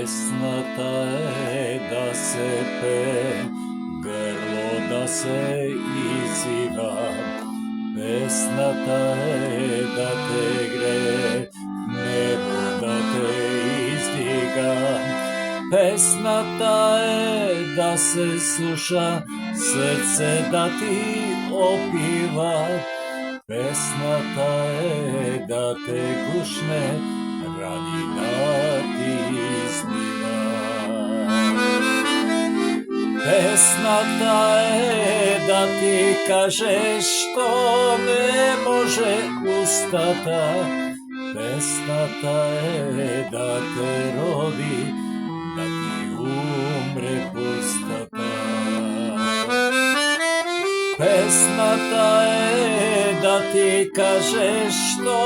Песната е да се пее, грло да се извива. Песната е да те грее, небо да те издига. Песната е да се слуша, срце да ти опива. Песната е да те гушне, рани да ти измива. Песната е да ти каже што не може устата. Песната е да те роди, да ти умре пустата. Песната е да ти каже што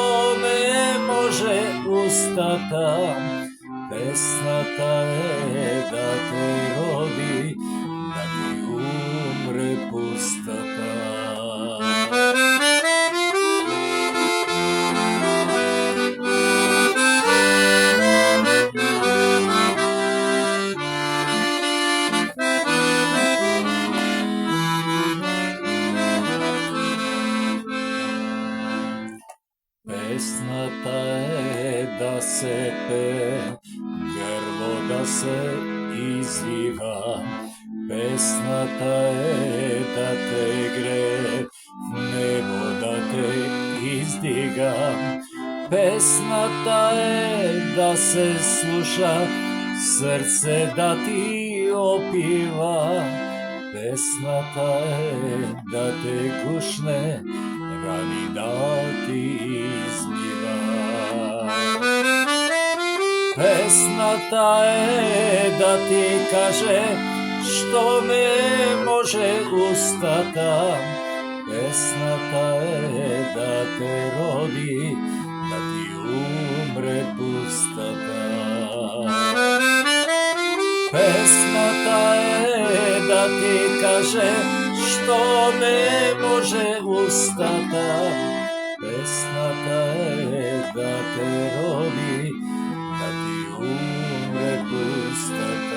не може устата. Песната е да те роди, да ти умре пустата. Песната е да се пее, грло да се извива. Песната е да те грее, небо да те издига. Песната е да се слуша, срце да ти опива. Песната е да те гушне, рани да ти измива. Песната е да ти каже што не може устата. Песната е да те роди, да ти умре пустата. Песната е да ти каже што не може устата. Песната е да те роди, да ти умре пустата.